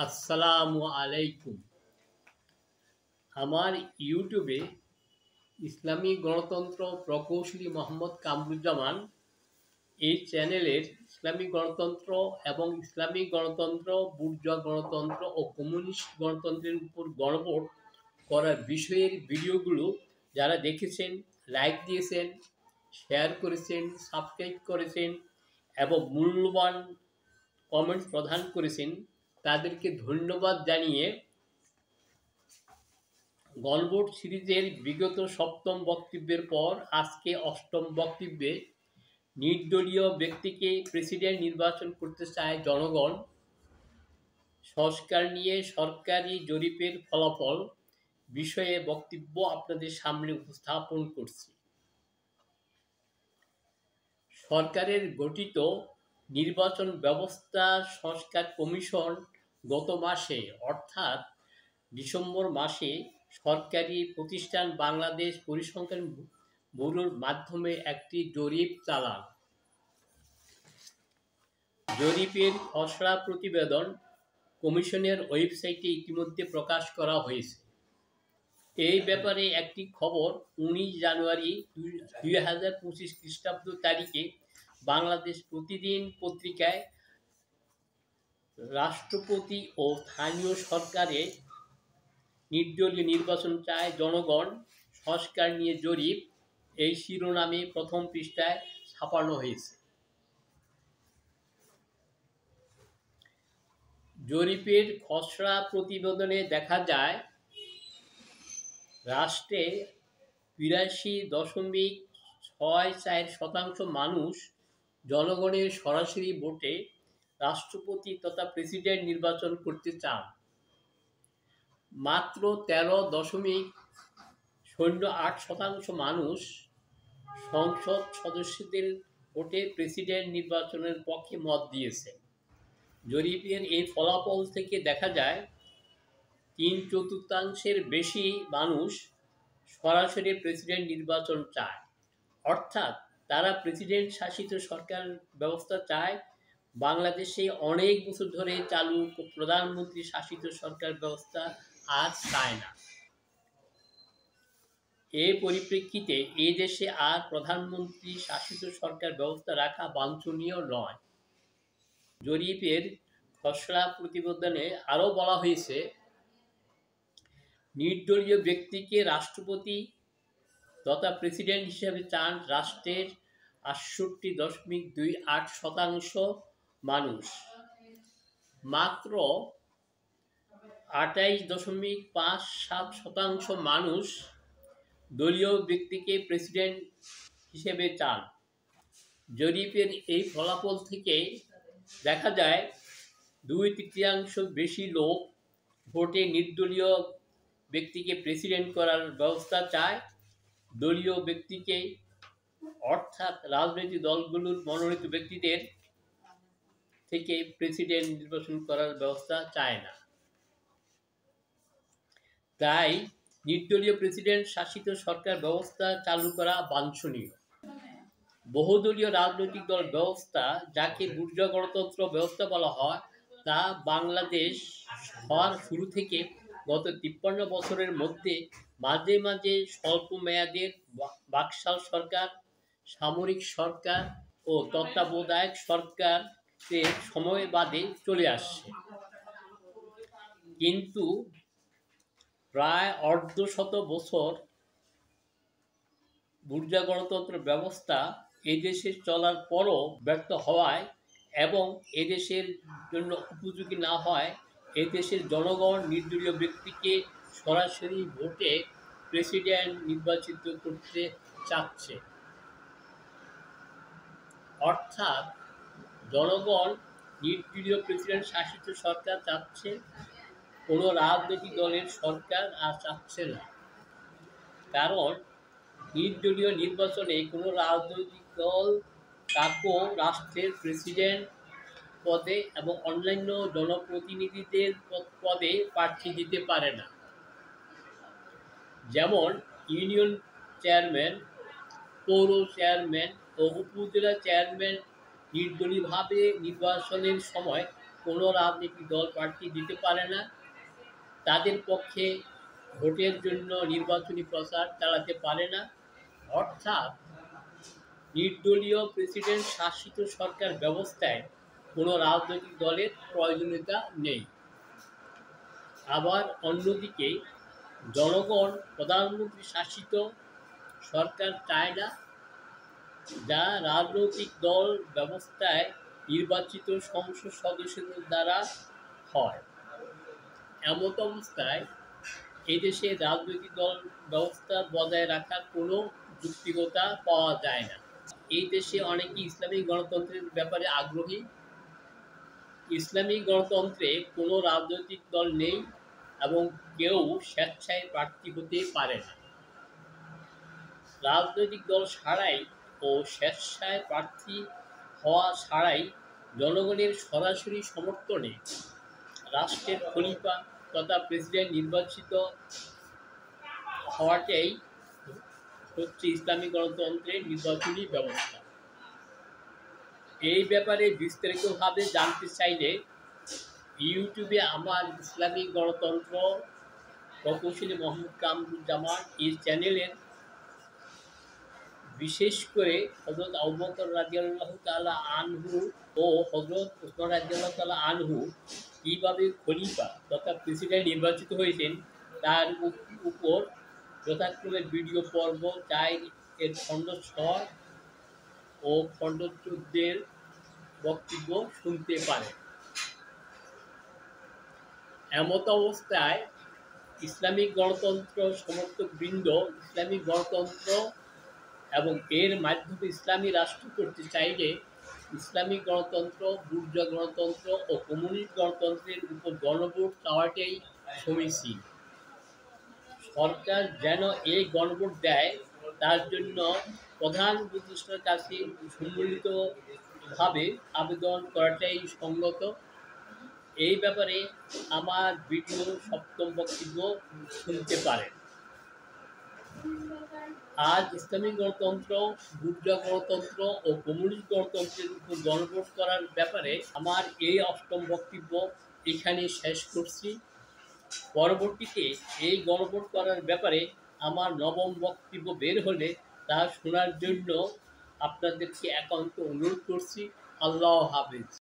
আসসালামু আলাইকুম। আমার ইউটিউবে ইসলামী গণতন্ত্র প্রকৌশলী মোহাম্মদ কামরুজ্জামান এই চ্যানেলের ইসলামী গণতন্ত্র এবং ইসলামী গণতন্ত্র, বুর্জোয়া গণতন্ত্র ও কমিউনিস্ট গণতন্ত্রের উপর গণভোট করার বিষয়ের ভিডিওগুলো যারা দেখেছেন, লাইক দিয়েছেন, শেয়ার করেছেন, সাবস্ক্রাইব করেছেন এবং মূল্যবান কমেন্টস প্রদান করেছেন, তাদেরকে ধন্যবাদ জানিয়ে গণভোট সিরিজের বিগত সপ্তম বক্তব্যের পর আজকে অষ্টম বক্তব্যে নির্দলীয় ব্যক্তিকে প্রেসিডেন্ট নির্বাচন করতে চায় জনগণ, সংস্কার নিয়ে সরকারি জরিপের ফলাফল বিষয়ে বক্তব্য আপনাদের সামনে উপস্থাপন করছি। সরকারের গঠিত নির্বাচন ব্যবস্থা সংস্কার কমিশন গত মাসে অর্থাৎ ডিসেম্বর মাসে সরকারি প্রতিষ্ঠান বাংলাদেশ পরিসংখ্যান ব্যুরোর মাধ্যমে একটি জরিপ চালান। জরিপের খসড়া প্রতিবেদন কমিশনের ওয়েবসাইটে ইতিমধ্যে প্রকাশ করা হয়েছে। এই ব্যাপারে একটি খবর 19 জানুয়ারি 2025 খ্রিস্টাব্দ তারিখে বাংলাদেশ প্রতিদিন পত্রিকায় রাষ্ট্রপতি ও স্থানীয় সরকারে নির্দলীয় নির্বাচন চায় জনগণ, সংস্কার নিয়ে জরিপ এই শিরোনামে প্রথম পৃষ্ঠায় ছাপানো হয়েছে। জরিপের খসড়া প্রতিবেদনে দেখা যায় রাষ্ট্রে 82.64% মানুষ জনগণের সরাসরি ভোটে রাষ্ট্রপতি তথা প্রেসিডেন্ট নির্বাচন করতে চান। মাত্র 13.08% মানুষ সংসদ সদস্যদের ভোটে প্রেসিডেন্ট নির্বাচনের পক্ষে মত দিয়েছে। জরিপের এই ফলাফল থেকে দেখা যায় 3/4 বেশি মানুষ সরাসরি প্রেসিডেন্ট নির্বাচন চায়, অর্থাৎ তারা প্রেসিডেন্ট শাসিত সরকার ব্যবস্থা চায়। বাংলাদেশে অনেক বছর ধরে চালু প্রধানমন্ত্রী শাসিত সরকার ব্যবস্থা আর চায় না। এই পরিপ্রেক্ষিতে এই দেশে আর প্রধানমন্ত্রী শাসিত সরকার ব্যবস্থা রাখা বাঞ্ছনীয় নয়। জরিপের খসড়া প্রতিবেদনে আরও বলা হয়েছে, নির্দলীয় ব্যক্তিকে রাষ্ট্রপতি তথা প্রেসিডেন্ট হিসেবে চান রাষ্ট্রের 68.28% মানুষ। মাত্র 28.57% মানুষ দলীয় ব্যক্তিকে প্রেসিডেন্ট হিসেবে চান। জরিপের এই ফলাফল থেকে দেখা যায় 2/3 বেশি লোক ভোটে নির্দলীয় ব্যক্তিকে প্রেসিডেন্ট করার ব্যবস্থা চায়, দলীয় ব্যক্তিকে অর্থাৎ রাজনৈতিক দলগুলোর মনোনীত ব্যক্তিদের থেকে প্রেসিডেন্ট নির্বাচন করার ব্যবস্থা চায় না। তাই নির্দলীয় প্রেসিডেন্ট শাসিত সরকার ব্যবস্থা চালু করা বাঞ্ছনীয়। বহুদলীয় রাজনৈতিক দল ব্যবস্থা, যাকে বুর্জোয়া গণতন্ত্র ব্যবস্থা বলা হয়, তা বাংলাদেশ হওয়ার শুরু থেকে গত 53 বছরের মধ্যে মাঝে মাঝে স্বল্প মেয়াদের বাকশাল সরকার, সামরিক সরকার ও তত্ত্বাবধায়ক সরকারের সময় বাদে চলে আসছে। কিন্তু প্রায় অর্ধশত বছর বুর্জোয়া গণতন্ত্র ব্যবস্থা এদেশে চলার পরও ব্যর্থ হওয়ায় এবং এদেশের জন্য উপযোগী না হয় এদেশের জনগণ নির্দলীয় ব্যক্তিকে সরাসরি ভোটে প্রেসিডেন্ট নির্বাচিত করতে চাচ্ছে। অর্থাৎ জনগণ নির্দলীয় প্রেসিডেন্ট শাসিত সরকার চাচ্ছে, কোনো রাজনৈতিক দলের সরকার আর চাচ্ছে না। কারণ নির্দলীয় নির্বাচনে কোনো রাজনৈতিক দল কাকেও রাষ্ট্রের প্রেসিডেন্ট পদে এবং অন্যান্য জনপ্রতিনিধিদের পদে প্রার্থী দিতে পারে না। যেমন ইউনিয়ন চেয়ারম্যান, পৌর চেয়ারম্যান ও উপজেলা চেয়ারম্যান নির্দলীয়ভাবে নির্বাচনের সময় কোনো রাজনৈতিক দল প্রার্থী দিতে পারে না, তাদের পক্ষে ভোটের জন্য নির্বাচনী প্রচার চালাতে পারে না। অর্থাৎ নির্দলীয় প্রেসিডেন্ট শাসিত সরকার ব্যবস্থায় কোনো রাজনৈতিক দলের প্রয়োজনীয়তা নেই। আবার অন্যদিকে জনগণ প্রধানমন্ত্রী শাসিত সরকার চায় না, যা রাজনৈতিক দল ব্যবস্থায় নির্বাচিত সংসদ সদস্যদের দ্বারা হয়। এমত অবস্থায় এদেশে রাজনৈতিক দল ব্যবস্থা বজায় রাখার কোনো যুক্তিকতা পাওয়া যায় না। এই দেশে অনেকেই ইসলামিক গণতন্ত্রের ব্যাপারে আগ্রহী। ইসলামিক গণতন্ত্রে কোনো রাজনৈতিক দল নেই এবং কেউ স্বেচ্ছায় প্রার্থী হতে পারে না। রাজনৈতিক দল ছাড়াই ও স্বেচ্ছায় প্রার্থী হওয়া ছাড়াই জনগণের সরাসরি সমর্থনে রাষ্ট্রের খলিফা তথা প্রেসিডেন্ট নির্বাচিত হওয়াটাই হচ্ছে ইসলামিক গণতন্ত্রের নির্বাচনী ব্যবস্থা। এই ব্যাপারে বিস্তারিতভাবে জানতে চাইলে ইউটিউবে আমার ইসলামিক গণতন্ত্র প্রকৌশলী মোহাম্মদ কামরুজ্জামান এই চ্যানেলের বিশেষ করে হযরত আবু বকর রাদিয়াল্লাহু তাআলা আনহু ও হযরত উসমান রাদিয়াল্লাহু তাআলা আনহু কীভাবে খলিফা তথা প্রেসিডেন্ট নির্বাচিত হয়েছেন তার উপর যথাক্রমে ভিডিও পর্ব 4 এর খণ্ড 6 ও খণ্ড 14 এর বক্তব্য শুনতে পারেন। এমত অবস্থায় ইসলামিক গণতন্ত্র সমর্থকবৃন্দ ইসলামিক গণতন্ত্র এবং এর মাধ্যমে ইসলামী রাষ্ট্র করতে চাইলে ইসলামিক গণতন্ত্র, বুর্জোয়া গণতন্ত্র ও কমিউনিস্ট গণতন্ত্রের উপর গণভোট চাওয়াটাই সমীচীন। সরকার যেন এই গণভোট দেয় তার জন্য প্রধান উপদেষ্টার কাছে সম্মিলিতভাবে আবেদন করাটাই সঙ্গত। এই ব্যাপারে আমার ভিডিও 7ম বক্তব্য শুনতে পারেন। আজ ইসলামিক গণতন্ত্র, বুর্জোয়া গণতন্ত্র ও কমিউনিস্ট গণতন্ত্রের উপর গণভোট করার ব্যাপারে আমার এই 8ম বক্তব্য এখানে শেষ করছি। পরবর্তীতে এই গণভোট করার ব্যাপারে আমার 9ম বক্তব্য বের হলে তা শোনার জন্য আপনাদেরকে একান্ত অনুরোধ করছি। আল্লাহ হাফেজ।